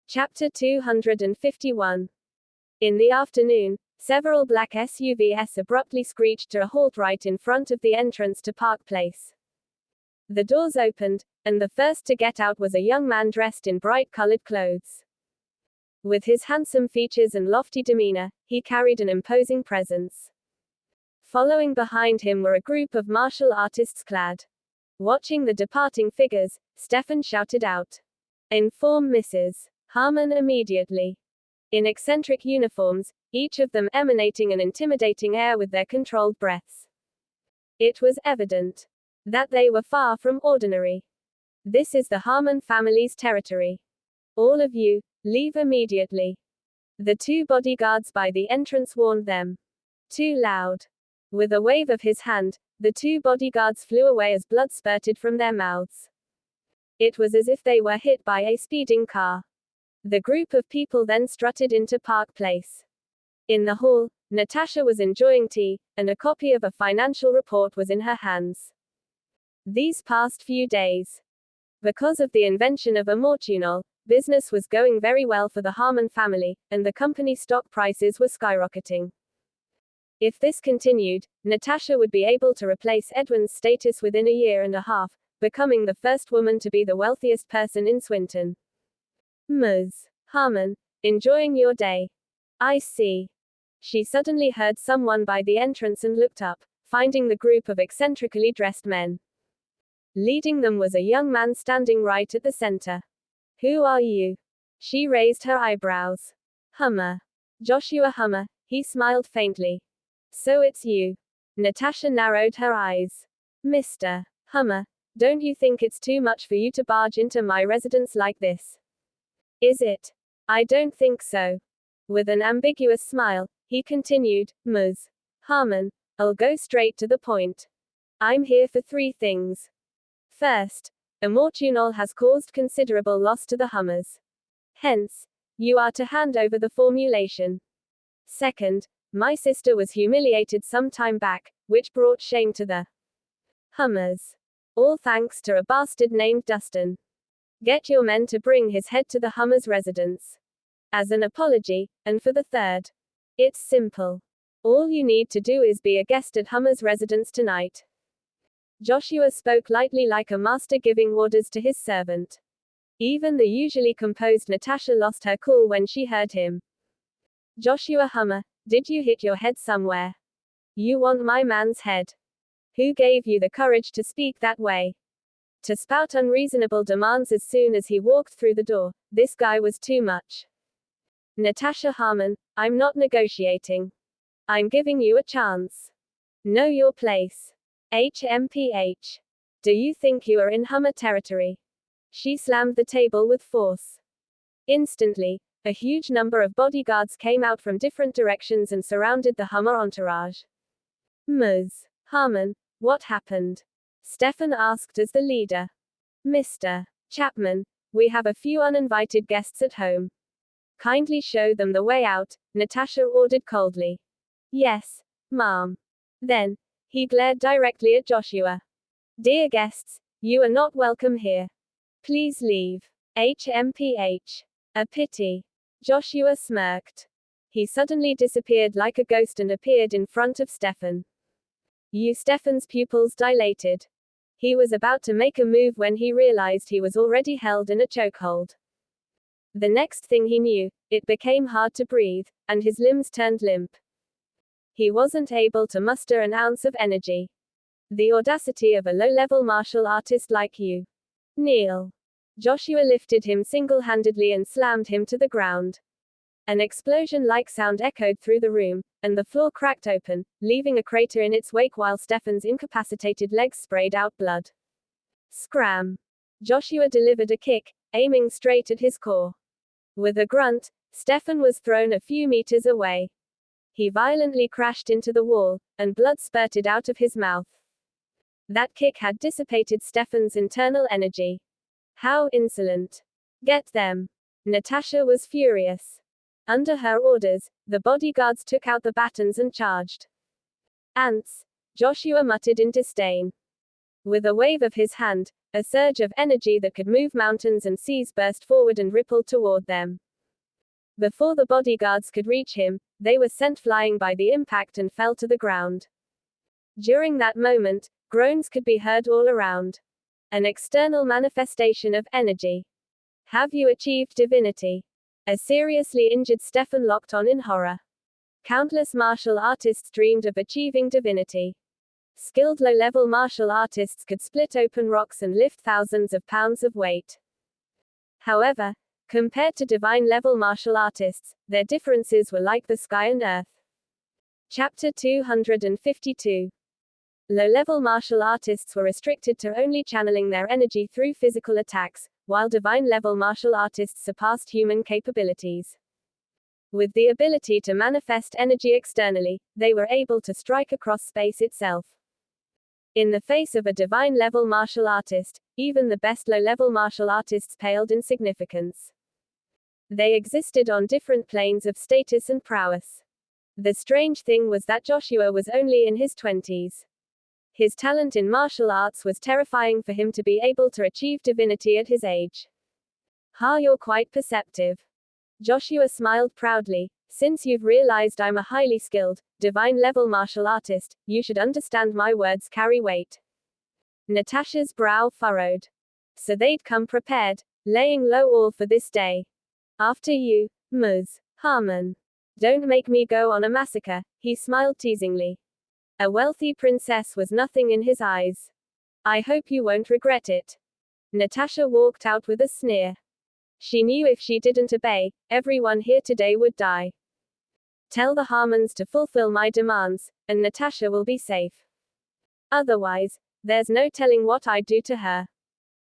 Chapter 251. In the afternoon, several black SUVs abruptly screeched to a halt right in front of the entrance to Park Place. The doors opened, and the first to get out was a young man dressed in bright-colored clothes. With his handsome features and lofty demeanor, he carried an imposing presence. Following behind him were a group of martial artists clad. Watching the departing figures, Stefan shouted out, "Inform Mrs. Harmon immediately." In eccentric uniforms, each of them emanating an intimidating air with their controlled breaths. It was evident that they were far from ordinary. "This is the Harmon family's territory. All of you, leave immediately." The two bodyguards by the entrance warned them. Too loud. With a wave of his hand, the two bodyguards flew away as blood spurted from their mouths. It was as if they were hit by a speeding car. The group of people then strutted into Park Place. In the hall, Natasha was enjoying tea, and a copy of a financial report was in her hands. These past few days, because of the invention of amortinol, business was going very well for the Harmon family, and the company stock prices were skyrocketing. If this continued, Natasha would be able to replace Edwin's status within a year and a half, becoming the first woman to be the wealthiest person in Swinton. Ms. Harmon, enjoying your day? I see. She suddenly heard someone by the entrance and looked up, finding the group of eccentrically dressed men. Leading them was a young man standing right at the center. "Who are you?" She raised her eyebrows. "Hummer. Joshua Hummer," he smiled faintly. "So it's you." Natasha narrowed her eyes. "Mr. Hummer, don't you think it's too much for you to barge into my residence like this? Is it?" "I don't think so." With an ambiguous smile, he continued, "Ms. Harmon, I'll go straight to the point. I'm here for three things. First, amortinol has caused considerable loss to the Hummers. Hence, you are to hand over the formulation. Second, my sister was humiliated some time back, which brought shame to the Hummers. All thanks to a bastard named Dustin. Get your men to bring his head to the Hummers' residence. As an apology, and for the third. It's simple. All you need to do is be a guest at Hummers' residence tonight." Joshua spoke lightly like a master giving orders to his servant. Even the usually composed Natasha lost her cool when she heard him. "Joshua Hummer, did you hit your head somewhere? You want my man's head? Who gave you the courage to speak that way? To spout unreasonable demands as soon as he walked through the door? This guy was too much." "Natasha Harmon, I'm not negotiating. I'm giving you a chance. Know your place. HMPH. Do you think you are in Hummer territory?" She slammed the table with force. Instantly, a huge number of bodyguards came out from different directions and surrounded the Hummer entourage. "Ms. Harmon, what happened?" Stefan asked as the leader. "Mr. Chapman, we have a few uninvited guests at home. Kindly show them the way out," Natasha ordered coldly. "Yes, ma'am." Then, he glared directly at Joshua. "Dear guests, you are not welcome here. Please leave. HMPH. A pity." Joshua smirked. He suddenly disappeared like a ghost and appeared in front of Stefan. Stefan's pupils dilated. He was about to make a move when he realized he was already held in a chokehold. The next thing he knew, it became hard to breathe, and his limbs turned limp. He wasn't able to muster an ounce of energy. "The audacity of a low-level martial artist like you. Kneel." Joshua lifted him single-handedly and slammed him to the ground. An explosion-like sound echoed through the room, and the floor cracked open, leaving a crater in its wake while Stefan's incapacitated legs sprayed out blood. Scram! Joshua delivered a kick, aiming straight at his core. With a grunt, Stefan was thrown a few meters away. He violently crashed into the wall, and blood spurted out of his mouth. That kick had dissipated Stefan's internal energy. How insolent! "Get them!" Natasha was furious. Under her orders, the bodyguards took out the batons and charged. "Ants!" Joshua muttered in disdain. With a wave of his hand, A surge of energy that could move mountains and seas burst forward and rippled toward them. Before the bodyguards could reach him, they were sent flying by the impact and fell to the ground. During that moment, groans could be heard all around. An external manifestation of energy. Have you achieved divinity? A seriously injured Stefan locked on in horror. Countless martial artists dreamed of achieving divinity. Skilled low-level martial artists could split open rocks and lift thousands of pounds of weight. However, compared to divine-level martial artists, their differences were like the sky and earth. Chapter 252. Low-level martial artists were restricted to only channeling their energy through physical attacks, while divine-level martial artists surpassed human capabilities. With the ability to manifest energy externally, they were able to strike across space itself. In the face of a divine-level martial artist, even the best low-level martial artists paled in significance. They existed on different planes of status and prowess. The strange thing was that Joshua was only in his 20s. His talent in martial arts was terrifying for him to be able to achieve divinity at his age. You're quite perceptive. Joshua smiled proudly. Since you've realized I'm a highly skilled, divine-level martial artist, you should understand my words carry weight. Natasha's brow furrowed. So they'd come prepared, laying low all for this day. After you, Ms. Harmon. Don't make me go on a massacre, he smiled teasingly. A wealthy princess was nothing in his eyes. I hope you won't regret it. Natasha walked out with a sneer. She knew if she didn't obey, everyone here today would die. Tell the Harmons to fulfill my demands, and Natasha will be safe. Otherwise, there's no telling what I'd do to her.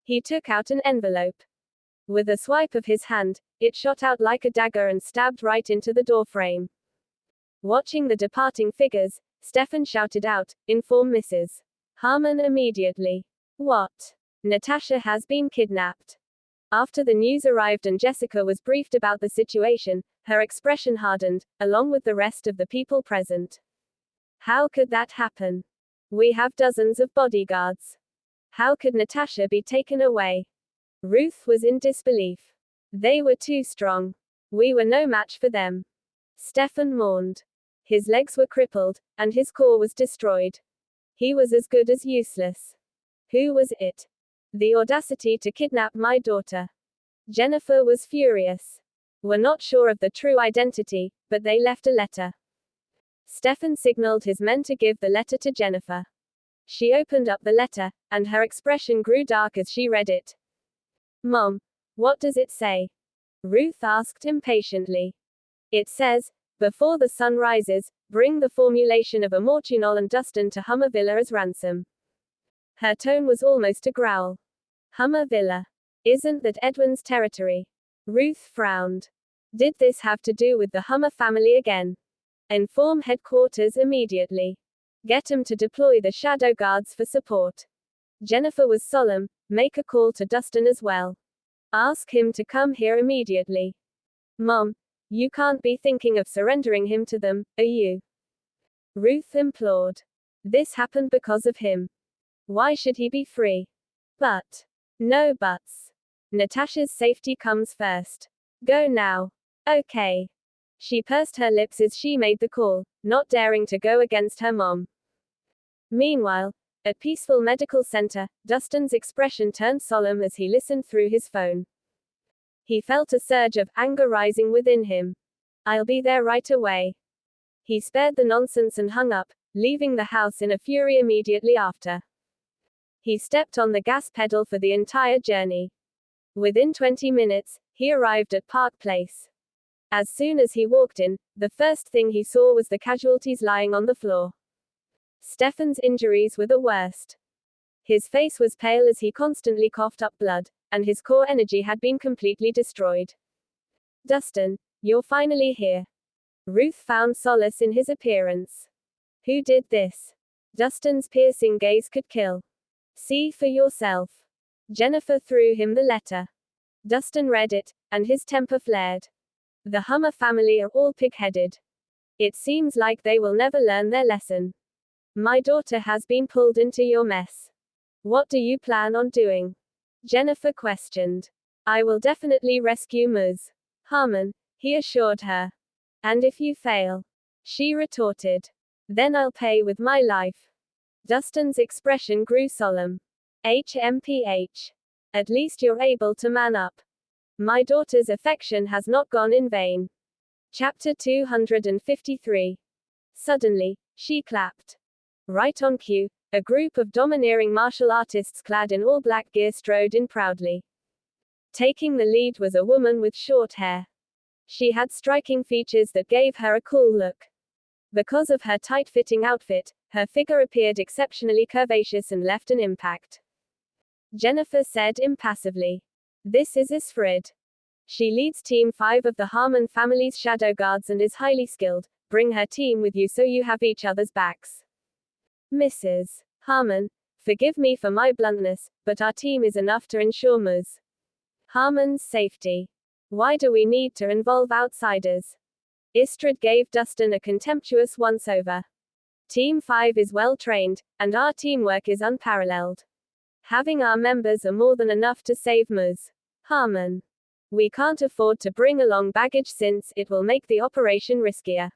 He took out an envelope. With a swipe of his hand, it shot out like a dagger and stabbed right into the doorframe. Watching the departing figures, Stefan shouted out, "Inform Mrs. Harmon immediately." What? Natasha has been kidnapped. After the news arrived and Jessica was briefed about the situation, her expression hardened, along with the rest of the people present. How could that happen? We have dozens of bodyguards. How could Natasha be taken away? Ruth was in disbelief. They were too strong. We were no match for them. Stefan mourned. His legs were crippled, and his core was destroyed. He was as good as useless. Who was it? The audacity to kidnap my daughter. Jennifer was furious. We're not sure of the true identity, but they left a letter. Stefan signaled his men to give the letter to Jennifer. She opened up the letter, and her expression grew dark as she read it. Mom, what does it say? Ruth asked impatiently. It says, before the sun rises, bring the formulation of Amortunol and Dustin to Hummer Villa as ransom. Her tone was almost a growl. Hummer Villa. Isn't that Edwin's territory? Ruth frowned. Did this have to do with the Hummer family again? Inform headquarters immediately. Get 'em to deploy the shadow guards for support. Jennifer was solemn. Make a call to Dustin as well. Ask him to come here immediately. Mom, you can't be thinking of surrendering him to them, are you? Ruth implored. This happened because of him. Why should he be free? But. No buts. Natasha's safety comes first. Go now. Okay. She pursed her lips as she made the call, not daring to go against her mom. Meanwhile, at Peaceful Medical Center, Dustin's expression turned solemn as he listened through his phone. He felt a surge of anger rising within him. I'll be there right away. He spared the nonsense and hung up, leaving the house in a fury immediately after. He stepped on the gas pedal for the entire journey. Within 20 minutes, he arrived at Park Place. As soon as he walked in, the first thing he saw was the casualties lying on the floor. Stefan's injuries were the worst. His face was pale as he constantly coughed up blood, and his core energy had been completely destroyed. Dustin, you're finally here. Ruth found solace in his appearance. Who did this? Dustin's piercing gaze could kill. See for yourself. Jennifer threw him the letter. Dustin read it, and his temper flared. The Hummer family are all pig-headed. It seems like they will never learn their lesson. My daughter has been pulled into your mess. What do you plan on doing? Jennifer questioned. I will definitely rescue Ms. Harmon, he assured her. And if you fail, she retorted, then I'll pay with my life. Dustin's expression grew solemn. HMPH. At least you're able to man up. My daughter's affection has not gone in vain. Chapter 253. Suddenly, she clapped. Right on cue, a group of domineering martial artists clad in all black gear strode in proudly. Taking the lead was a woman with short hair. She had striking features that gave her a cool look. Because of her tight-fitting outfit, her figure appeared exceptionally curvaceous and left an impact. Jennifer said impassively. This is Isfrid. She leads Team 5 of the Harmon family's shadow guards and is highly skilled. Bring her team with you so you have each other's backs. Mrs. Harmon, forgive me for my bluntness, but our team is enough to ensure Ms. Harmon's safety. Why do we need to involve outsiders? Istrid gave Dustin a contemptuous once-over. Team 5 is well trained, and our teamwork is unparalleled. Having our members are more than enough to save Ms. Harmon. We can't afford to bring along baggage since it will make the operation riskier.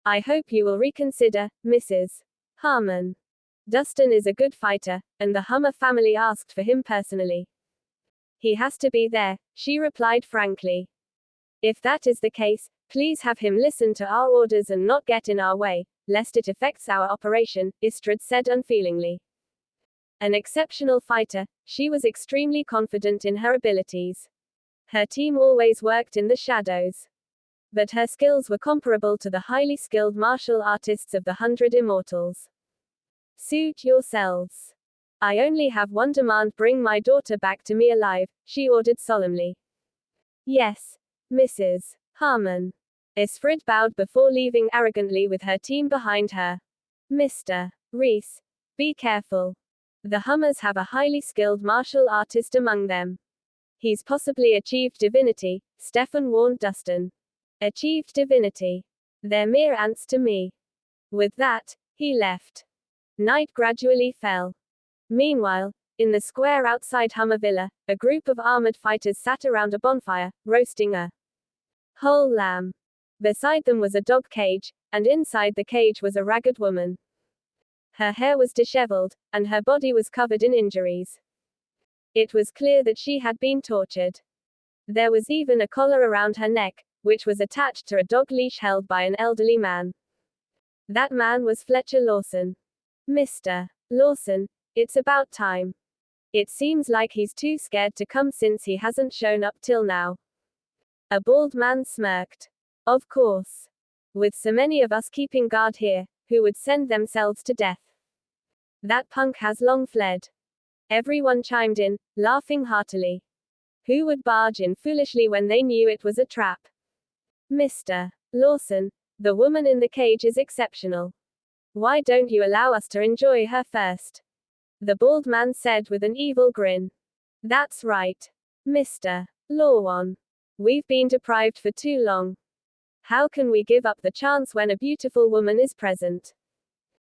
I hope you will reconsider, Mrs. Harmon. Dustin is a good fighter, and the Hummer family asked for him personally. He has to be there, she replied frankly. If that is the case, please have him listen to our orders and not get in our way, lest it affects our operation, Istrid said unfeelingly. An exceptional fighter, she was extremely confident in her abilities. Her team always worked in the shadows. But her skills were comparable to the highly skilled martial artists of the 100 Immortals. Suit yourselves. I only have one demand: bring my daughter back to me alive, she ordered solemnly. Yes, Mrs. Harmon. Isfrid bowed before leaving arrogantly with her team behind her. Mr. Rhys, be careful. The Hummers have a highly skilled martial artist among them. He's possibly achieved divinity, Stefan warned Dustin. Achieved divinity. They're mere ants to me. With that, he left. Night gradually fell. Meanwhile, in the square outside Hummer Villa, a group of armored fighters sat around a bonfire, roasting a whole lamb. Beside them was a dog cage, and inside the cage was a ragged woman. Her hair was disheveled, and her body was covered in injuries. It was clear that she had been tortured. There was even a collar around her neck, which was attached to a dog leash held by an elderly man. That man was Fletcher Lawson. Mr. Lawson, it's about time. It seems like he's too scared to come since he hasn't shown up till now. A bald man smirked. Of course. With so many of us keeping guard here, who would send themselves to death? That punk has long fled. Everyone chimed in, laughing heartily. Who would barge in foolishly when they knew it was a trap? Mr. Lawson, the woman in the cage is exceptional. Why don't you allow us to enjoy her first? The bald man said with an evil grin. That's right. Mr. Lawson. We've been deprived for too long. How can we give up the chance when a beautiful woman is present?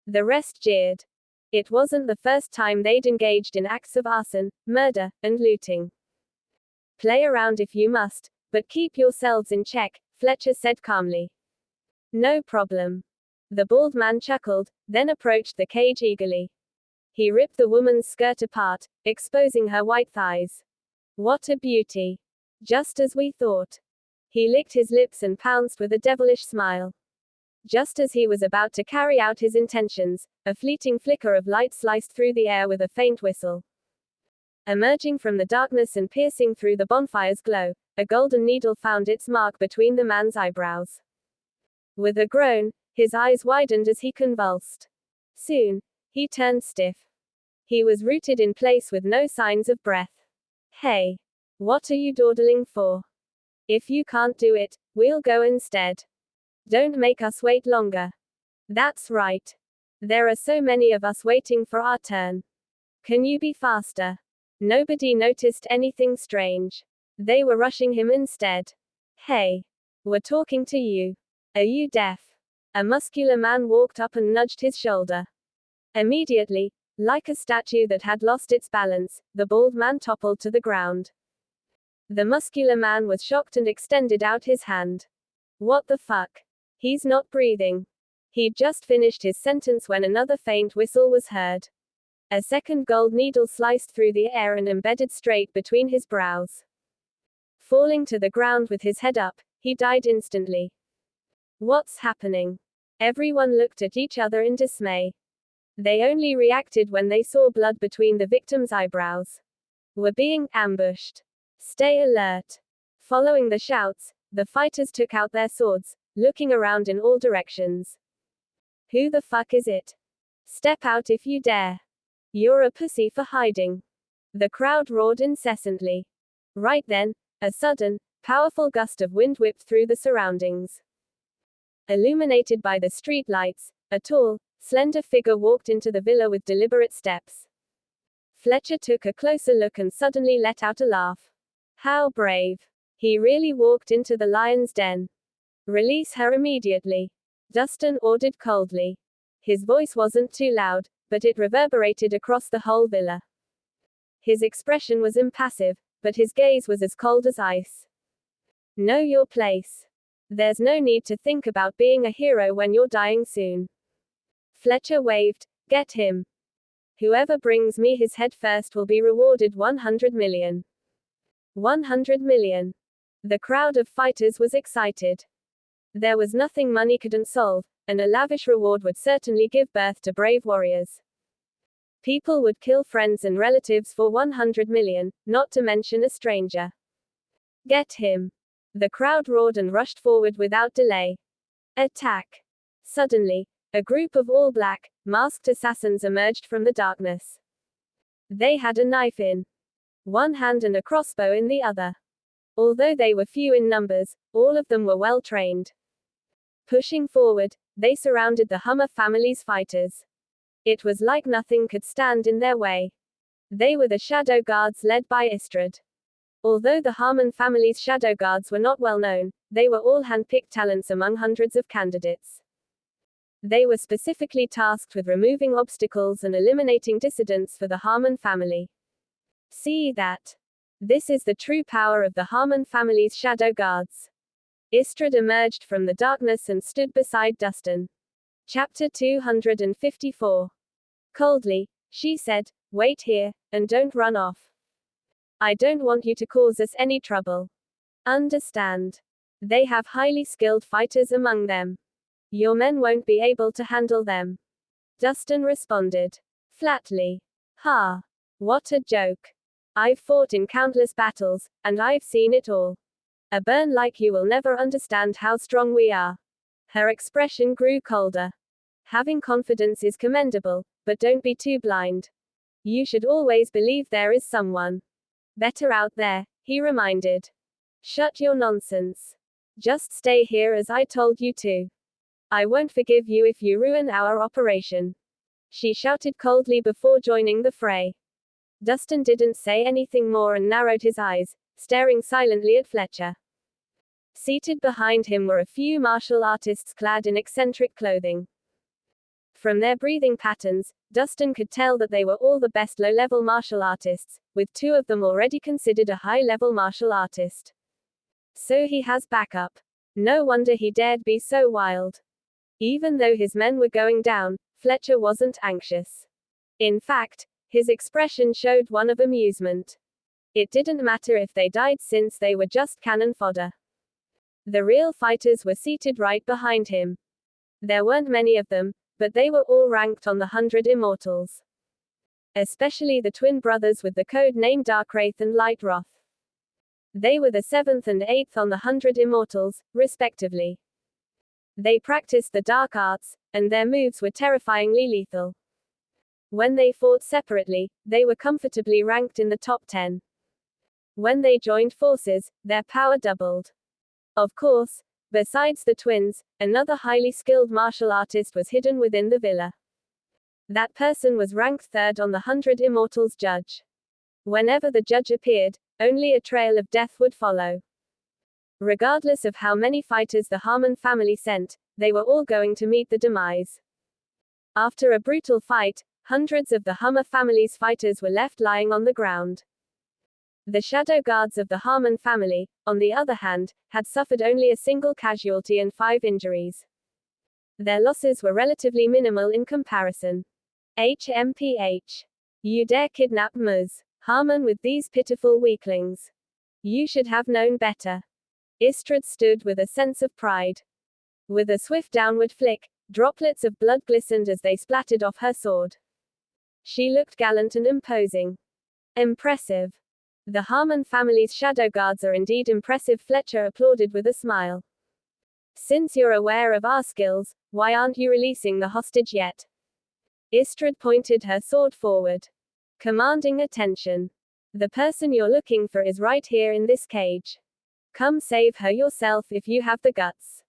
The rest jeered. It wasn't the first time they'd engaged in acts of arson, murder, and looting. Play around if you must, but keep yourselves in check, Fletcher said calmly. No problem. The bald man chuckled, then approached the cage eagerly. He ripped the woman's skirt apart, exposing her white thighs. What a beauty. Just as we thought. He licked his lips and pounced with a devilish smile. Just as he was about to carry out his intentions, a fleeting flicker of light sliced through the air with a faint whistle. Emerging from the darkness and piercing through the bonfire's glow, a golden needle found its mark between the man's eyebrows. With a groan, his eyes widened as he convulsed. Soon, he turned stiff. He was rooted in place with no signs of breath. Hey! What are you dawdling for? If you can't do it, we'll go instead. Don't make us wait longer. That's right. There are so many of us waiting for our turn. Can you be faster? Nobody noticed anything strange. They were rushing him instead. Hey! We're talking to you. Are you deaf? A muscular man walked up and nudged his shoulder. Immediately, Like a statue that had lost its balance, the bald man toppled to the ground. The muscular man was shocked and extended out his hand. What the fuck? He's not breathing. He'd just finished his sentence when another faint whistle was heard. A second gold needle sliced through the air and embedded straight between his brows. Falling to the ground with his head up, he died instantly. What's happening? Everyone looked at each other in dismay. They only reacted when they saw blood between the victim's eyebrows. We're being ambushed. Stay alert. Following the shouts, the fighters took out their swords, looking around in all directions. Who the fuck is it? Step out if you dare. You're a pussy for hiding. The crowd roared incessantly. Right then, a sudden, powerful gust of wind whipped through the surroundings. Illuminated by the street lights, a tall, slender figure walked into the villa with deliberate steps. Fletcher took a closer look and suddenly let out a laugh. How brave. He really walked into the lion's den. Release her immediately. Dustin ordered coldly. His voice wasn't too loud, but it reverberated across the whole villa. His expression was impassive, but his gaze was as cold as ice. Know your place. There's no need to think about being a hero when you're dying soon. Fletcher waved. Get him. Whoever brings me his head first will be rewarded 100 million. 100 million. The crowd of fighters was excited. There was nothing money couldn't solve, and a lavish reward would certainly give birth to brave warriors. People would kill friends and relatives for 100 million, not to mention a stranger. Get him. The crowd roared and rushed forward without delay. Attack. Suddenly, a group of all-black, masked assassins emerged from the darkness. They had a knife in one hand and a crossbow in the other. Although they were few in numbers, all of them were well trained. Pushing forward, they surrounded the Hummer family's fighters. It was like nothing could stand in their way. They were the Shadow Guards led by Istrad. Although the Harmon family's Shadow Guards were not well known, they were all hand-picked talents among hundreds of candidates. They were specifically tasked with removing obstacles and eliminating dissidents for the Harmon family. See that. This is the true power of the Harmon family's Shadow Guards. Istrad emerged from the darkness and stood beside Dustin. Chapter 254. Coldly, she said, wait here, and don't run off. I don't want you to cause us any trouble. Understand? They have highly skilled fighters among them. Your men won't be able to handle them. Dustin responded. Flatly. Ha. What a joke. I've fought in countless battles, and I've seen it all. A burn like you will never understand how strong we are. Her expression grew colder. Having confidence is commendable, but don't be too blind. You should always believe there is someone better out there, he reminded. Shut your nonsense. Just stay here as I told you to. I won't forgive you if you ruin our operation. She shouted coldly before joining the fray. Dustin didn't say anything more and narrowed his eyes, staring silently at Fletcher. Seated behind him were a few martial artists clad in eccentric clothing. From their breathing patterns, Dustin could tell that they were all the best low-level martial artists, with two of them already considered a high-level martial artist. So he has backup. No wonder he dared be so wild. Even though his men were going down, Fletcher wasn't anxious. In fact, his expression showed one of amusement. It didn't matter if they died since they were just cannon fodder. The real fighters were seated right behind him. There weren't many of them, but they were all ranked on the 100 Immortals. Especially the twin brothers with the code name Darkwraith and Lightroth. They were the 7th and 8th on the 100 Immortals, respectively. They practiced the dark arts, and their moves were terrifyingly lethal. When they fought separately, they were comfortably ranked in the top 10. When they joined forces, their power doubled. Of course, besides the twins, another highly skilled martial artist was hidden within the villa. That person was ranked 3rd on the 100 Immortals judge. Whenever the judge appeared, only a trail of death would follow. Regardless of how many fighters the Harmon family sent, they were all going to meet the demise. After a brutal fight, Hundreds of the Hummer family's fighters were left lying on the ground. The shadow guards of the Harmon family, on the other hand, had suffered only a single casualty and 5 injuries. Their losses were relatively minimal in comparison. HMPH. You dare kidnap Ms. Harmon with these pitiful weaklings. You should have known better. Istrud stood with a sense of pride. With a swift downward flick, droplets of blood glistened as they splattered off her sword. She looked gallant and imposing. Impressive. The Harmon family's shadow guards are indeed impressive, Fletcher applauded with a smile. Since you're aware of our skills, why aren't you releasing the hostage yet? Istrud pointed her sword forward, commanding attention. The person you're looking for is right here in this cage. Come save her yourself if you have the guts.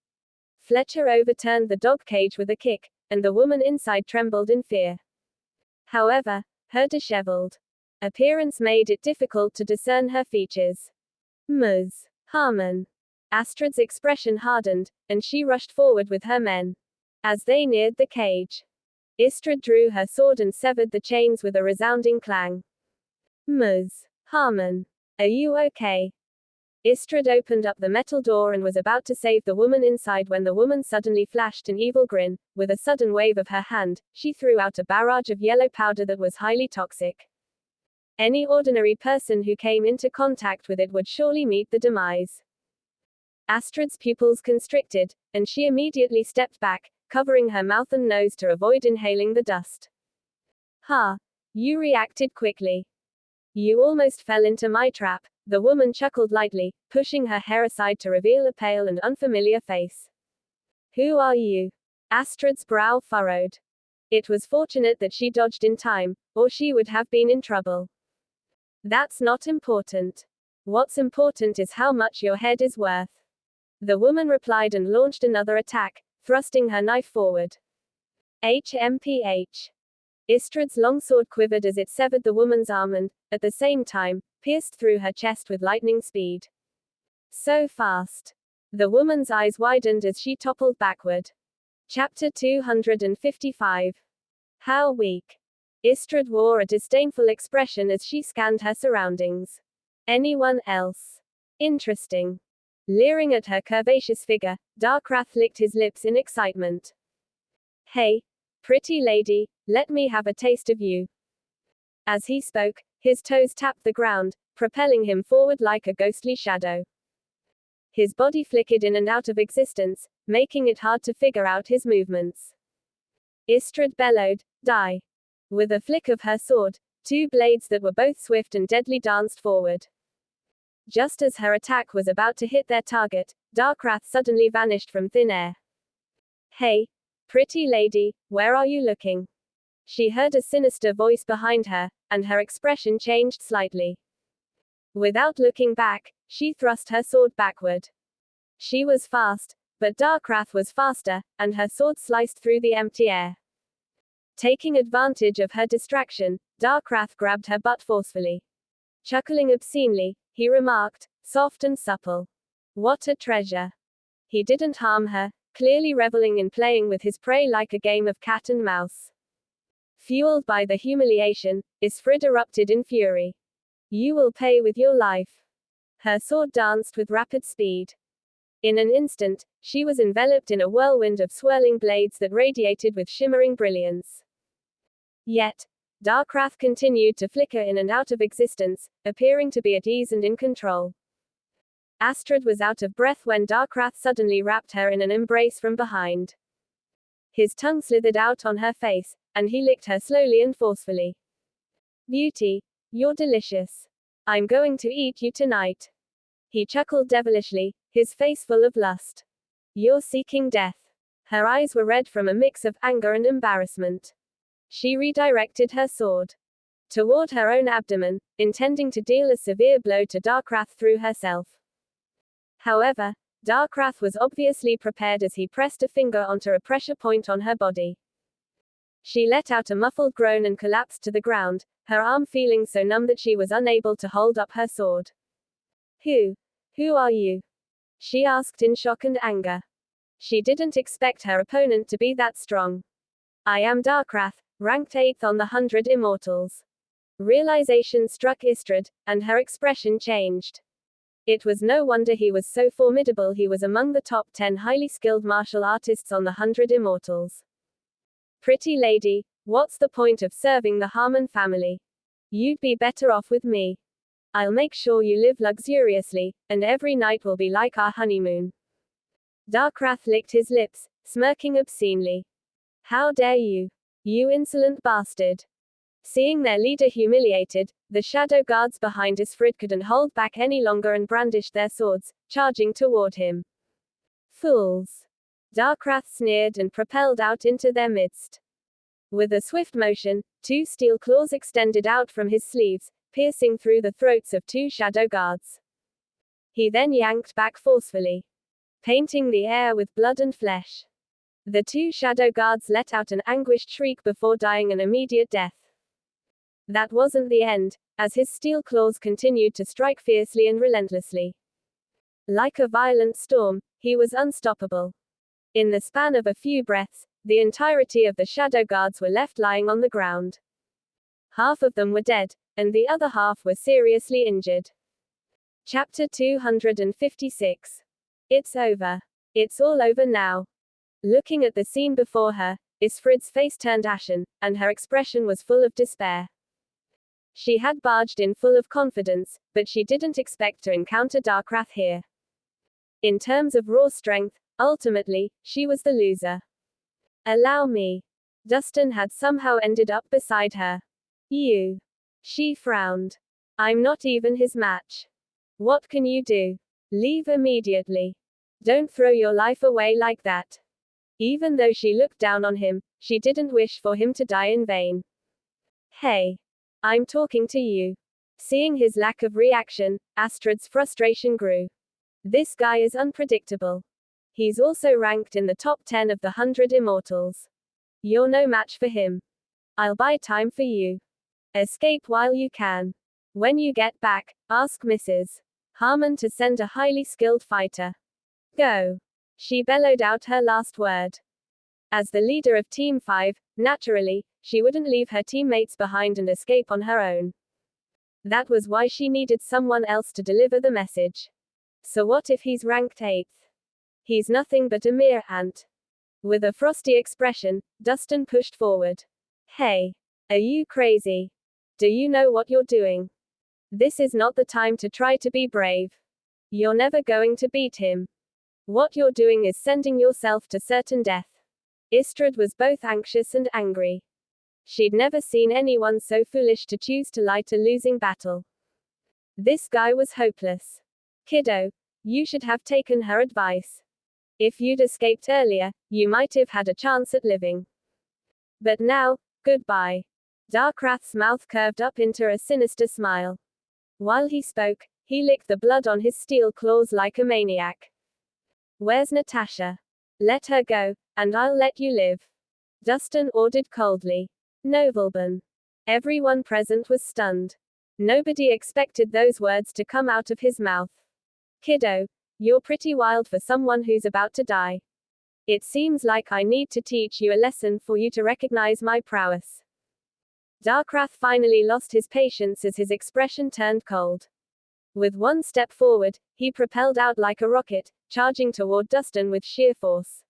Fletcher overturned the dog cage with a kick, and the woman inside trembled in fear. However, her disheveled appearance made it difficult to discern her features. Ms. Harmon. Astrid's expression hardened, and she rushed forward with her men. As they neared the cage, Istrud drew her sword and severed the chains with a resounding clang. Ms. Harmon. Are you okay? Istrud opened up the metal door and was about to save the woman inside when the woman suddenly flashed an evil grin. With a sudden wave of her hand, she threw out a barrage of yellow powder that was highly toxic. Any ordinary person who came into contact with it would surely meet the demise. Astrid's pupils constricted, and she immediately stepped back, covering her mouth and nose to avoid inhaling the dust. Ha! You reacted quickly. You almost fell into my trap, the woman chuckled lightly, pushing her hair aside to reveal a pale and unfamiliar face. Who are you? Astrid's brow furrowed. It was fortunate that she dodged in time, or she would have been in trouble. That's not important. What's important is how much your head is worth. The woman replied and launched another attack, thrusting her knife forward. HMPH. Istrud's longsword quivered as it severed the woman's arm and, at the same time, pierced through her chest with lightning speed. So fast. The woman's eyes widened as she toppled backward. Chapter 255. How weak. Istrud wore a disdainful expression as she scanned her surroundings. Anyone else? Interesting. Leering at her curvaceous figure, Darkrath licked his lips in excitement. Hey, pretty lady, let me have a taste of you. As he spoke, his toes tapped the ground, propelling him forward like a ghostly shadow. His body flickered in and out of existence, making it hard to figure out his movements. Istrud bellowed, die. With a flick of her sword, 2 blades that were both swift and deadly danced forward. Just as her attack was about to hit their target, Darkrath suddenly vanished from thin air. Hey, pretty lady, where are you looking? She heard a sinister voice behind her, and her expression changed slightly. Without looking back, she thrust her sword backward. She was fast, but Darkrath was faster, and her sword sliced through the empty air. Taking advantage of her distraction, Darkrath grabbed her butt forcefully. Chuckling obscenely, he remarked, soft and supple. What a treasure. He didn't harm her, clearly reveling in playing with his prey like a game of cat and mouse. Fueled by the humiliation, Istrud erupted in fury. You will pay with your life. Her sword danced with rapid speed. In an instant, she was enveloped in a whirlwind of swirling blades that radiated with shimmering brilliance. Yet, Darkrath continued to flicker in and out of existence, appearing to be at ease and in control. Astrid was out of breath when Darkrath suddenly wrapped her in an embrace from behind. His tongue slithered out on her face, and he licked her slowly and forcefully. Beauty, you're delicious. I'm going to eat you tonight. He chuckled devilishly, his face full of lust. You're seeking death. Her eyes were red from a mix of anger and embarrassment. She redirected her sword toward her own abdomen, intending to deal a severe blow to Darkrath through herself. However, Darkrath was obviously prepared as he pressed a finger onto a pressure point on her body. She let out a muffled groan and collapsed to the ground, her arm feeling so numb that she was unable to hold up her sword. Who are you? She asked in shock and anger. She didn't expect her opponent to be that strong. I am Darkrath, ranked 8th on the 100 Immortals. Realization struck Istredd, and her expression changed. It was no wonder he was so formidable. He was among the top 10 highly skilled martial artists on the 100 Immortals. Pretty lady, what's the point of serving the Harmon family? You'd be better off with me. I'll make sure you live luxuriously, and every night will be like our honeymoon. Darkrath licked his lips, smirking obscenely. How dare you? You insolent bastard. Seeing their leader humiliated, the shadow guards behind Istredd couldn't hold back any longer and brandished their swords, charging toward him. Fools. Darkrath sneered and propelled out into their midst. With a swift motion, 2 steel claws extended out from his sleeves, piercing through the throats of 2 shadow guards. He then yanked back forcefully, painting the air with blood and flesh. The 2 shadow guards let out an anguished shriek before dying an immediate death. That wasn't the end, as his steel claws continued to strike fiercely and relentlessly. Like a violent storm, he was unstoppable. In the span of a few breaths, the entirety of the shadow guards were left lying on the ground. Half of them were dead, and the other half were seriously injured. Chapter 256. It's over. It's all over now. Looking at the scene before her, Istredd's face turned ashen, and her expression was full of despair. She had barged in full of confidence, but she didn't expect to encounter Darkrath here. In terms of raw strength, ultimately, she was the loser. Allow me. Dustin had somehow ended up beside her. You. She frowned. I'm not even his match. What can you do? Leave immediately. Don't throw your life away like that. Even though she looked down on him, she didn't wish for him to die in vain. Hey. I'm talking to you. Seeing his lack of reaction, Astrid's frustration grew. This guy is unpredictable. He's also ranked in the top 10 of the 100 Immortals. You're no match for him. I'll buy time for you. Escape while you can. When you get back, ask Mrs. Harmon to send a highly skilled fighter. Go. She bellowed out her last word. As the leader of Team 5, naturally, she wouldn't leave her teammates behind and escape on her own. That was why she needed someone else to deliver the message. So what if he's ranked 8th? He's nothing but a mere ant. With a frosty expression, Dustin pushed forward. Hey. Are you crazy? Do you know what you're doing? This is not the time to try to be brave. You're never going to beat him. What you're doing is sending yourself to certain death. Istredd was both anxious and angry. She'd never seen anyone so foolish to choose to light a losing battle. This guy was hopeless. Kiddo, you should have taken her advice. If you'd escaped earlier, you might have had a chance at living. But now, goodbye. Darkrath's mouth curved up into a sinister smile. While he spoke, he licked the blood on his steel claws like a maniac. Where's Natasha? Let her go, and I'll let you live. Dustin ordered coldly. Novelban. Everyone present was stunned. Nobody expected those words to come out of his mouth. Kiddo, you're pretty wild for someone who's about to die. It seems like I need to teach you a lesson for you to recognize my prowess. Darkrath finally lost his patience as his expression turned cold. With one step forward, he propelled out like a rocket, charging toward Dustin with sheer force.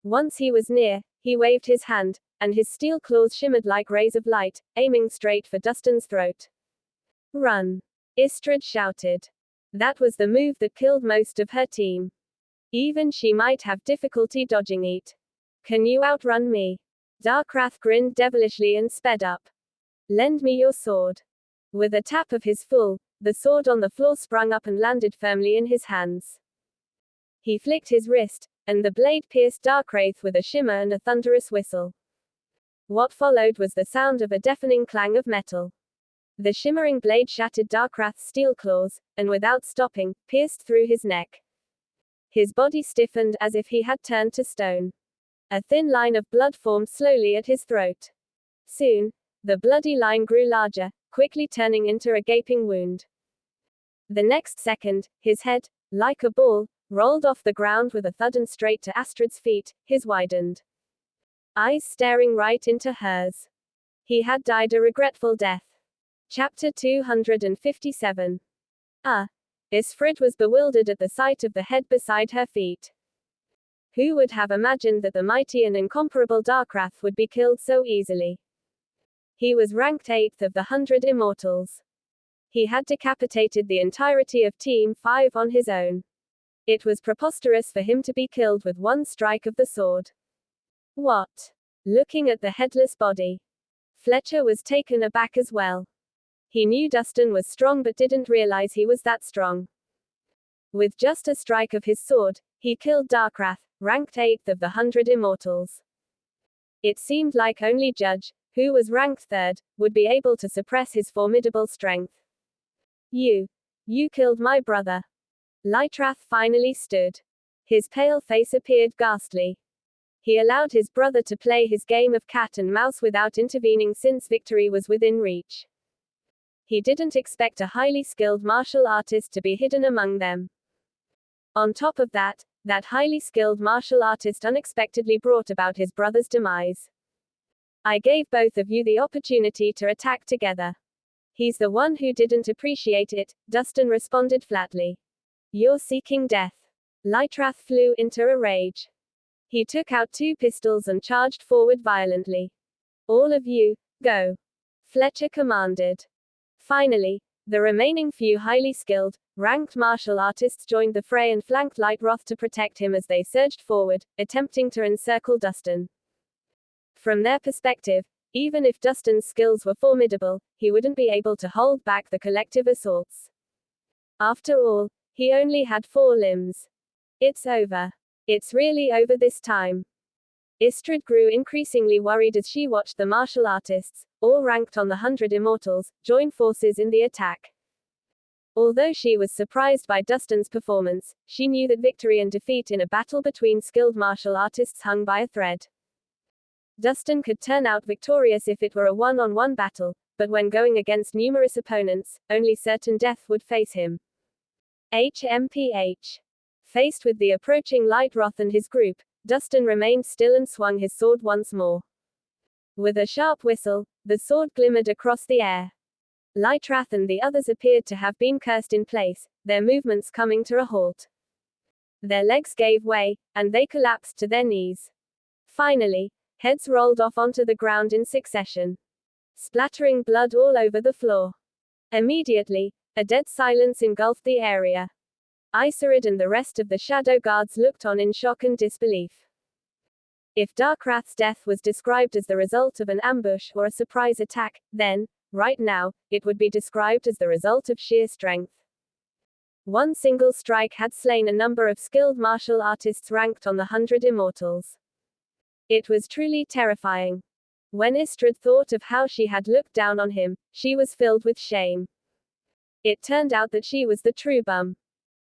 Once he was near, he waved his hand, and his steel claws shimmered like rays of light, aiming straight for Dustin's throat. Run! Istredd shouted. That was the move that killed most of her team. Even she might have difficulty dodging it. Can you outrun me? Darkrath grinned devilishly and sped up. Lend me your sword. With a tap of his full, the sword on the floor sprung up and landed firmly in his hands. He flicked his wrist, and the blade pierced Darkrath with a shimmer and a thunderous whistle. What followed was the sound of a deafening clang of metal. The shimmering blade shattered Darkrath's steel claws, and without stopping, pierced through his neck. His body stiffened as if he had turned to stone. A thin line of blood formed slowly at his throat. Soon, the bloody line grew larger, quickly turning into a gaping wound. The next second, his head, like a ball, rolled off the ground with a thud and straight to Astrid's feet, his widened. eyes staring right into hers. He had died a regretful death. Chapter 257. Istrid was bewildered at the sight of the head beside her feet. Who would have imagined that the mighty and incomparable Darkrath would be killed so easily? He was ranked 8th of the 100 immortals. He had decapitated the entirety of Team 5 on his own. It was preposterous for him to be killed with one strike of the sword. What? Looking at the headless body, Fletcher was taken aback as well. He knew Dustin was strong but didn't realize he was that strong. With just a strike of his sword, he killed Darkrath, ranked 8th of the 100 immortals. It seemed like only Judge, who was ranked 3rd, would be able to suppress his formidable strength. You killed my brother. Lytrath finally stood. His pale face appeared ghastly. He allowed his brother to play his game of cat and mouse without intervening since victory was within reach. He didn't expect a highly skilled martial artist to be hidden among them. On top of that, that highly skilled martial artist unexpectedly brought about his brother's demise. I gave both of you the opportunity to attack together. He's the one who didn't appreciate it, Dustin responded flatly. You're seeking death. Lytrath flew into a rage. He took out 2 pistols and charged forward violently. All of you, go. Fletcher commanded. Finally, the remaining few highly skilled, ranked martial artists joined the fray and flanked Lytrath to protect him as they surged forward, attempting to encircle Dustin. From their perspective, even if Dustin's skills were formidable, he wouldn't be able to hold back the collective assaults. After all, he only had 4 limbs. It's over. It's really over this time. Istrid grew increasingly worried as she watched the martial artists, all ranked on the 100 immortals, join forces in the attack. Although she was surprised by Dustin's performance, she knew that victory and defeat in a battle between skilled martial artists hung by a thread. Dustin could turn out victorious if it were a one-on-one battle, but when going against numerous opponents, only certain death would face him. HMPH. Faced with the approaching Lytrath and his group, Dustin remained still and swung his sword once more. With a sharp whistle, the sword glimmered across the air. Lytrath and the others appeared to have been cursed in place, their movements coming to a halt. Their legs gave way, and they collapsed to their knees. Finally, heads rolled off onto the ground in succession, splattering blood all over the floor. Immediately, a dead silence engulfed the area. Iserid and the rest of the Shadow Guards looked on in shock and disbelief. If Darkrath's death was described as the result of an ambush or a surprise attack, then, right now, it would be described as the result of sheer strength. One single strike had slain a number of skilled martial artists ranked on the 100 immortals. It was truly terrifying. When Istrid thought of how she had looked down on him, she was filled with shame. It turned out that she was the true bum.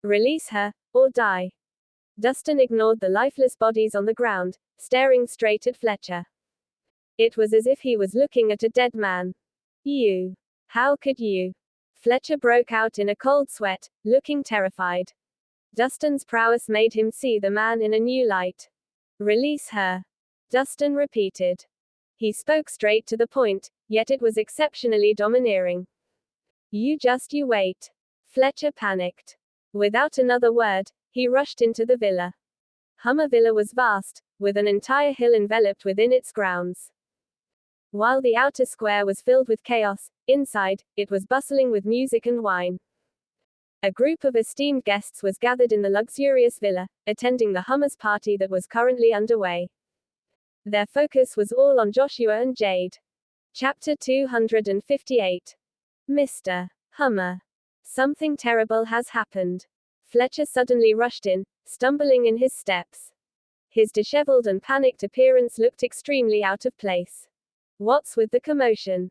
Release her, or die. Dustin ignored the lifeless bodies on the ground, staring straight at Fletcher. It was as if he was looking at a dead man. You. How could you? Fletcher broke out in a cold sweat, looking terrified. Dustin's prowess made him see the man in a new light. Release her. Dustin repeated. He spoke straight to the point, yet it was exceptionally domineering. You wait. Fletcher panicked. Without another word, he rushed into the villa. Hummer Villa was vast, with an entire hill enveloped within its grounds. While the outer square was filled with chaos, inside, it was bustling with music and wine. A group of esteemed guests was gathered in the luxurious villa, attending the Hummer's party that was currently underway. Their focus was all on Joshua and Jade. Chapter 258. Mr. Hummer. Something terrible has happened. Fletcher suddenly rushed in, stumbling in his steps. His disheveled and panicked appearance looked extremely out of place. What's with the commotion?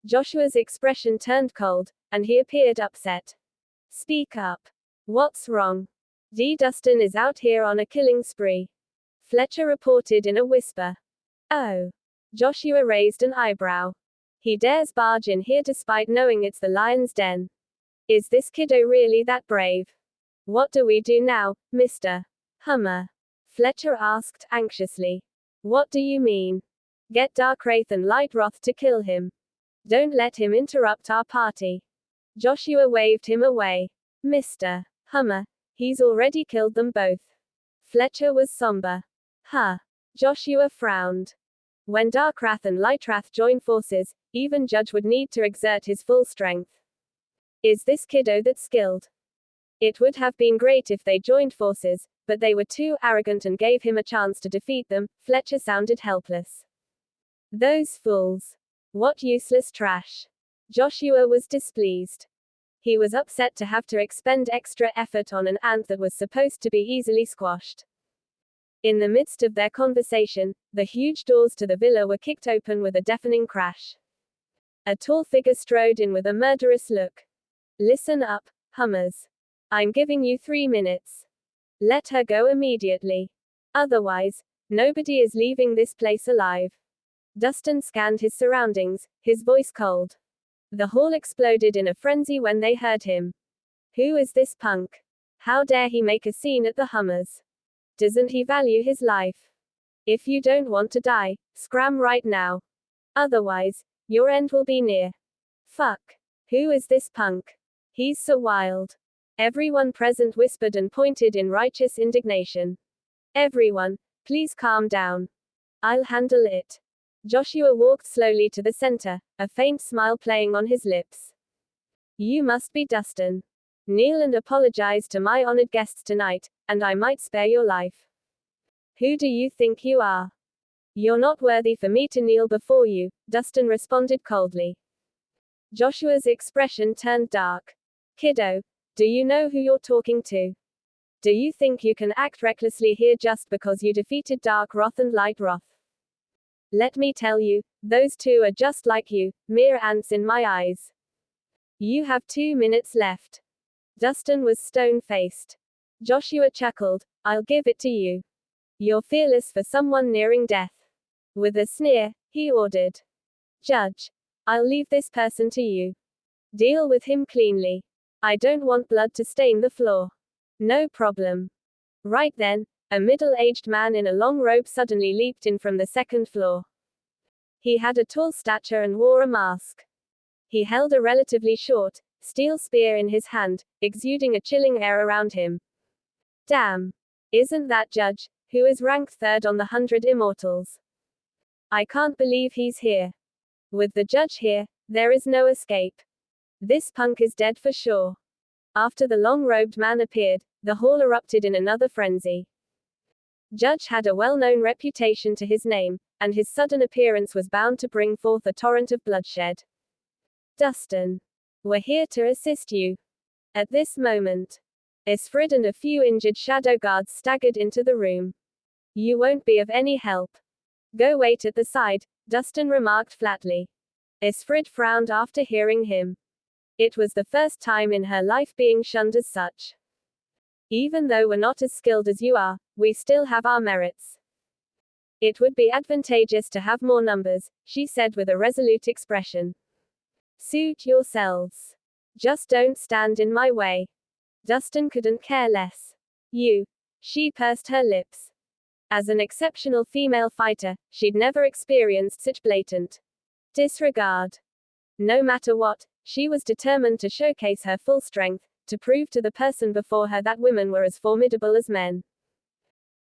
Joshua's expression turned cold, and he appeared upset. Speak up. What's wrong? Dustin is out here on a killing spree. Fletcher reported in a whisper. Oh. Joshua raised an eyebrow. He dares barge in here despite knowing it's the lion's den. Is this kiddo really that brave? What do we do now, Mr. Hummer? Fletcher asked, anxiously. What do you mean? Get Darkwraith and Lightroth to kill him. Don't let him interrupt our party. Joshua waved him away. Mr. Hummer, he's already killed them both. Fletcher was somber. Huh. Joshua frowned. When Darkwrath and Lightroth join forces, even Judge would need to exert his full strength. Is this kiddo that skilled? It would have been great if they joined forces, but they were too arrogant and gave him a chance to defeat them. Fletcher sounded helpless. Those fools. What useless trash. Joshua was displeased. He was upset to have to expend extra effort on an ant that was supposed to be easily squashed. In the midst of their conversation, the huge doors to the villa were kicked open with a deafening crash. A tall figure strode in with a murderous look. Listen up, Hummers. I'm giving you 3 minutes. Let her go immediately. Otherwise, nobody is leaving this place alive. Dustin scanned his surroundings, his voice cold. The hall exploded in a frenzy when they heard him. Who is this punk? How dare he make a scene at the Hummers? Doesn't he value his life? If you don't want to die, scram right now. Otherwise, your end will be near. Fuck. Who is this punk? He's so wild. Everyone present whispered and pointed in righteous indignation. Everyone, please calm down. I'll handle it. Joshua walked slowly to the center, a faint smile playing on his lips. You must be Dustin. Kneel and apologize to my honored guests tonight, and I might spare your life. Who do you think you are? You're not worthy for me to kneel before you, Dustin responded coldly. Joshua's expression turned dark. Kiddo, do you know who you're talking to? Do you think you can act recklessly here just because you defeated Darkwrath and Lightroth? Let me tell you, those two are just like you, mere ants in my eyes. You have 2 minutes left. Dustin was stone-faced. Joshua chuckled, I'll give it to you. You're fearless for someone nearing death. With a sneer, he ordered. Judge, I'll leave this person to you. Deal with him cleanly. I don't want blood to stain the floor. No problem. Right then, a middle-aged man in a long robe suddenly leaped in from the second floor. He had a tall stature and wore a mask. He held a relatively short, steel spear in his hand, exuding a chilling air around him. Damn. Isn't that Judge, who is ranked 3rd on the 100 Immortals? I can't believe he's here. With the Judge here, there is no escape. This punk is dead for sure. After the long-robed man appeared, the hall erupted in another frenzy. Judge had a well-known reputation to his name, and his sudden appearance was bound to bring forth a torrent of bloodshed. Dustin. We're here to assist you. At this moment, Isfrid and a few injured shadow guards staggered into the room. You won't be of any help. Go wait at the side, Dustin remarked flatly. Isfrid frowned after hearing him. It was the first time in her life being shunned as such. Even though we're not as skilled as you are, we still have our merits. It would be advantageous to have more numbers, she said with a resolute expression. Suit yourselves. Just don't stand in my way. Dustin couldn't care less. You. She pursed her lips. As an exceptional female fighter, she'd never experienced such blatant disregard. No matter what, she was determined to showcase her full strength, to prove to the person before her that women were as formidable as men.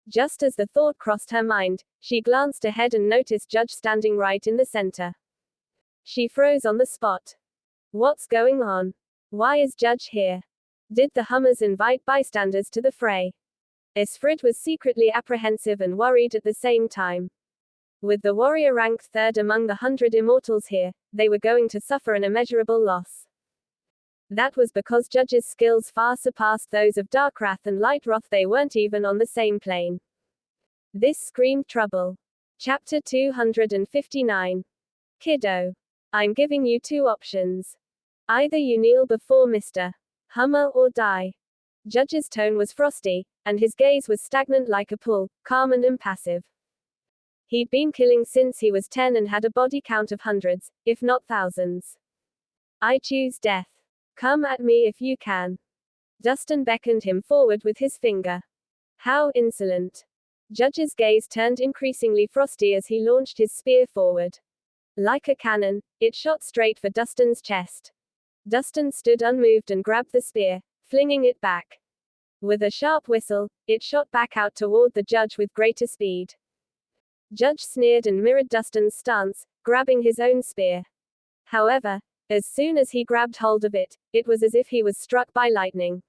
Just as the thought crossed her mind, she glanced ahead and noticed Judge standing right in the center. She froze on the spot. What's going on? Why is Judge here? Did the Hummers invite bystanders to the fray? Isfrid was secretly apprehensive and worried at the same time. With the warrior ranked 3rd among the 100 Immortals here, they were going to suffer an immeasurable loss. That was because Judge's skills far surpassed those of Darkwrath and Lightroth. They weren't even on the same plane. This screamed trouble. Chapter 259. Kiddo. I'm giving you 2 options. Either you kneel before Mr. Hummer or die. Judge's tone was frosty, and his gaze was stagnant like a pool, calm and impassive. He'd been killing since he was 10 and had a body count of hundreds, if not thousands. I choose death. Come at me if you can. Dustin beckoned him forward with his finger. How insolent. Judge's gaze turned increasingly frosty as he launched his spear forward. Like a cannon, it shot straight for Dustin's chest. Dustin stood unmoved and grabbed the spear, flinging it back. With a sharp whistle, it shot back out toward the judge with greater speed. Judge sneered and mirrored Dustin's stance, grabbing his own spear. However, as soon as he grabbed hold of it, it was as if he was struck by lightning.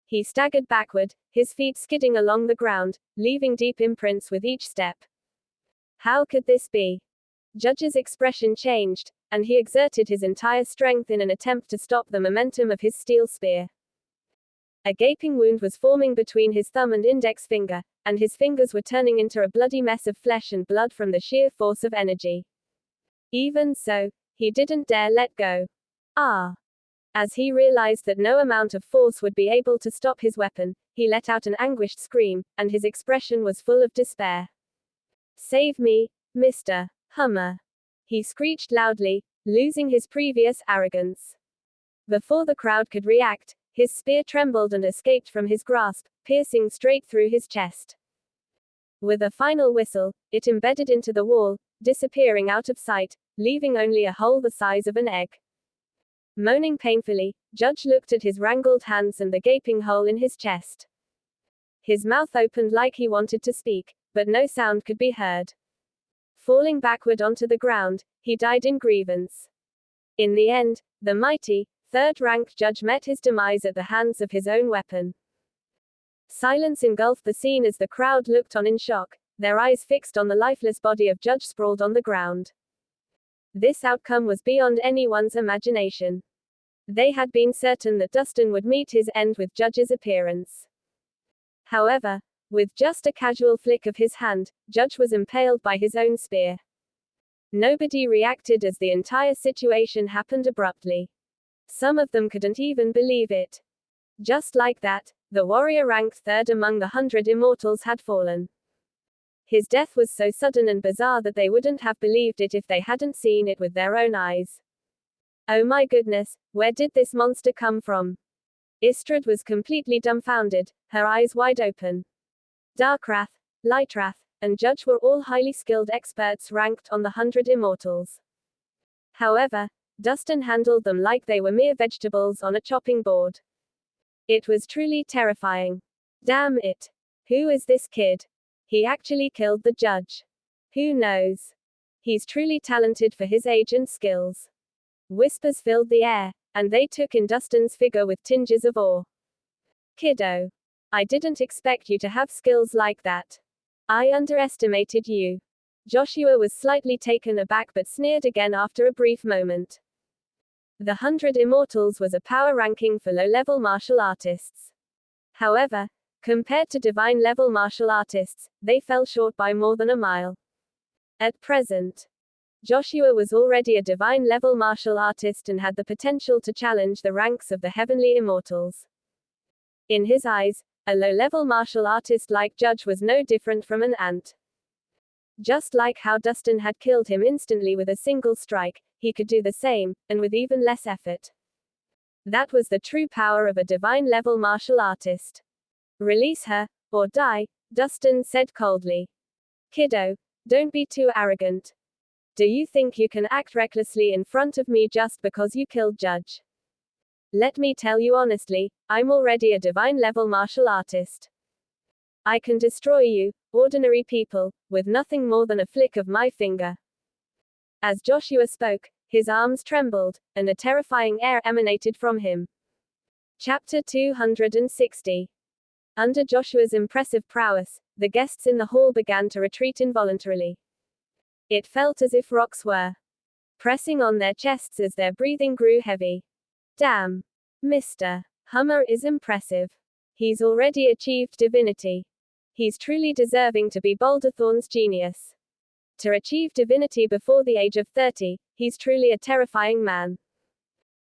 He staggered backward, his feet skidding along the ground, leaving deep imprints with each step. How could this be? Judge's expression changed, and he exerted his entire strength in an attempt to stop the momentum of his steel spear. A gaping wound was forming between his thumb and index finger, and his fingers were turning into a bloody mess of flesh and blood from the sheer force of energy. Even so, he didn't dare let go. As he realized that no amount of force would be able to stop his weapon, he let out an anguished scream, and his expression was full of despair. "Save me, Mr. Hummer," he screeched loudly, losing his previous arrogance. Before the crowd could react, his spear trembled and escaped from his grasp, piercing straight through his chest. With a final whistle, it embedded into the wall, disappearing out of sight, leaving only a hole the size of an egg. Moaning painfully, Judge looked at his wrangled hands and the gaping hole in his chest. His mouth opened like he wanted to speak, but no sound could be heard. Falling backward onto the ground, he died in grievance. In the end, the mighty, third-ranked judge met his demise at the hands of his own weapon. Silence engulfed the scene as the crowd looked on in shock, their eyes fixed on the lifeless body of Judge sprawled on the ground. This outcome was beyond anyone's imagination. They had been certain that Dustin would meet his end with Judge's appearance. However, with just a casual flick of his hand, Judge was impaled by his own spear. Nobody reacted as the entire situation happened abruptly. Some of them couldn't even believe it. Just like that, the warrior ranked third among the 100 immortals had fallen. His death was so sudden and bizarre that they wouldn't have believed it if they hadn't seen it with their own eyes. Oh my goodness, where did this monster come from? Istrad was completely dumbfounded, her eyes wide open. Darkrath, Lightrath, and Judge were all highly skilled experts ranked on the 100 immortals. However, Dustin handled them like they were mere vegetables on a chopping board. It was truly terrifying. Damn it. Who is this kid? He actually killed the judge. Who knows? He's truly talented for his age and skills. Whispers filled the air, and they took in Dustin's figure with tinges of awe. Kiddo. I didn't expect you to have skills like that. I underestimated you. Joshua was slightly taken aback but sneered again after a brief moment. The 100 Immortals was a power ranking for low-level martial artists. However, compared to divine-level martial artists, they fell short by more than a mile. At present, Joshua was already a divine-level martial artist and had the potential to challenge the ranks of the heavenly immortals. In his eyes, a low-level martial artist like Judge was no different from an ant. Just like how Dustin had killed him instantly with a single strike, he could do the same, and with even less effort. That was the true power of a divine-level martial artist. Release her, or die, Dustin said coldly. Kiddo, don't be too arrogant. Do you think you can act recklessly in front of me just because you killed Judge? Let me tell you honestly, I'm already a divine-level martial artist. I can destroy you, ordinary people, with nothing more than a flick of my finger. As Joshua spoke, his arms trembled, and a terrifying air emanated from him. Chapter 260. Under Joshua's impressive prowess, the guests in the hall began to retreat involuntarily. It felt as if rocks were pressing on their chests as their breathing grew heavy. Damn. Mr. Hummer is impressive. He's already achieved divinity. He's truly deserving to be Boulderthorn's genius. To achieve divinity before the age of 30, he's truly a terrifying man.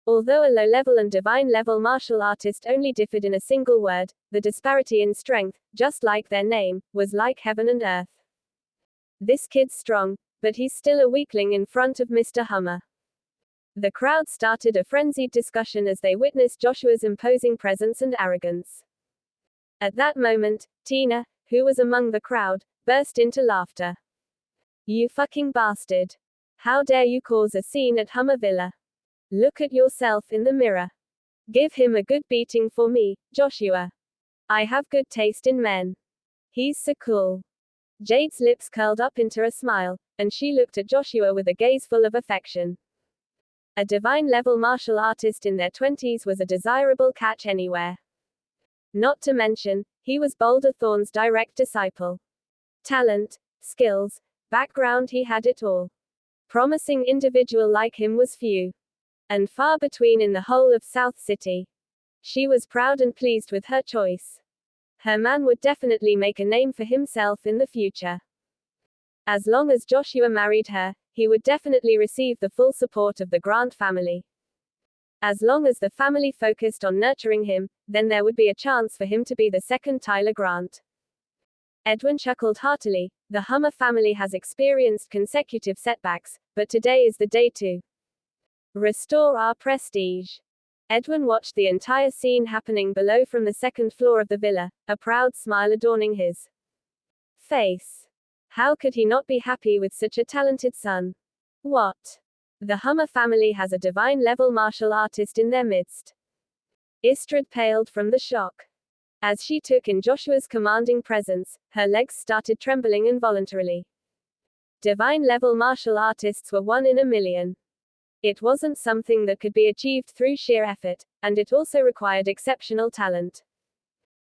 Although a low-level and divine-level martial artist only differed in a single word, the disparity in strength, just like their name, was like heaven and earth. This kid's strong, but he's still a weakling in front of Mr. Hummer. The crowd started a frenzied discussion as they witnessed Joshua's imposing presence and arrogance. At that moment, Tina, who was among the crowd, burst into laughter. You fucking bastard. How dare you cause a scene at Hummer Villa? Look at yourself in the mirror. Give him a good beating for me, Joshua. I have good taste in men. He's so cool. Jade's lips curled up into a smile, and she looked at Joshua with a gaze full of affection. A divine-level martial artist in their 20s was a desirable catch anywhere. Not to mention, he was Boulder Thorn's direct disciple. Talent, skills, background, he had it all. Promising individual like him was few and far between in the whole of South City. She was proud and pleased with her choice. Her man would definitely make a name for himself in the future. As long as Joshua married her, he would definitely receive the full support of the Grant family. As long as the family focused on nurturing him, then there would be a chance for him to be the second Tyler Grant. Edwin chuckled heartily. The Hummer family has experienced consecutive setbacks, but today is the day to restore our prestige. Edwin watched the entire scene happening below from the second floor of the villa, a proud smile adorning his face. How could he not be happy with such a talented son? What? The Hummer family has a divine-level martial artist in their midst. Istrid paled from the shock. As she took in Joshua's commanding presence, her legs started trembling involuntarily. Divine-level martial artists were one in a million. It wasn't something that could be achieved through sheer effort, and it also required exceptional talent.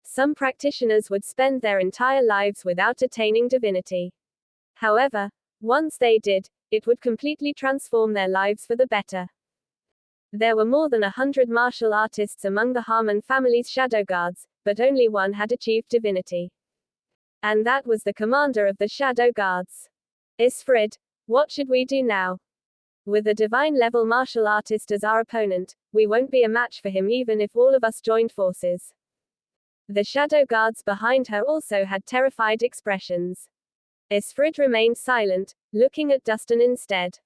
Some practitioners would spend their entire lives without attaining divinity. However, once they did, it would completely transform their lives for the better. There were more than 100 martial artists among the Harmon family's shadow guards, but only one had achieved divinity. And that was the commander of the shadow guards. Istrid, what should we do now? With a divine-level martial artist as our opponent, we won't be a match for him even if all of us joined forces. The shadow guards behind her also had terrified expressions. Istrid remained silent, looking at Dustin instead.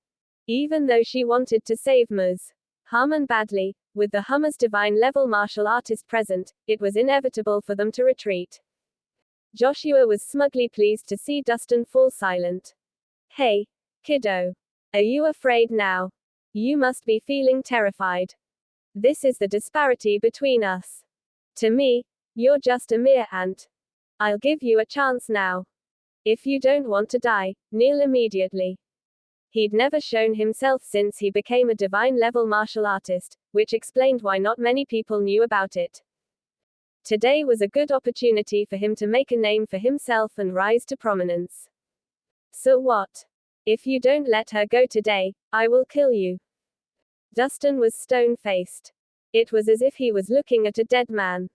Even though she wanted to save Ms. Harmon badly, with the Hummer's divine-level martial artist present, it was inevitable for them to retreat. Joshua was smugly pleased to see Dustin fall silent. Hey, kiddo. Are you afraid now? You must be feeling terrified. This is the disparity between us. To me, you're just a mere ant. I'll give you a chance now. If you don't want to die, kneel immediately. He'd never shown himself since he became a divine-level martial artist, which explained why not many people knew about it. Today was a good opportunity for him to make a name for himself and rise to prominence. So what? If you don't let her go today, I will kill you. Dustin was stone-faced. It was as if he was looking at a dead man.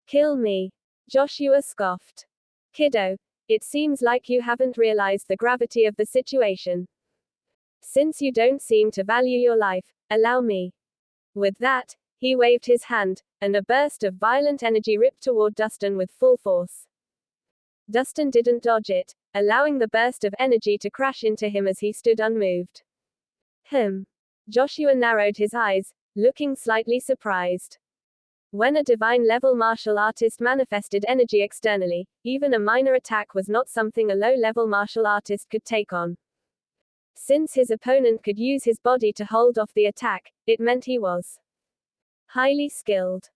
Kill me. Joshua scoffed. Kiddo, it seems like you haven't realized the gravity of the situation. Since you don't seem to value your life, allow me. With that, he waved his hand, and a burst of violent energy ripped toward Dustin with full force. Dustin didn't dodge it, allowing the burst of energy to crash into him as he stood unmoved. Joshua narrowed his eyes, looking slightly surprised. When a divine-level martial artist manifested energy externally, even a minor attack was not something a low-level martial artist could take on. Since his opponent could use his body to hold off the attack, it meant he was highly skilled.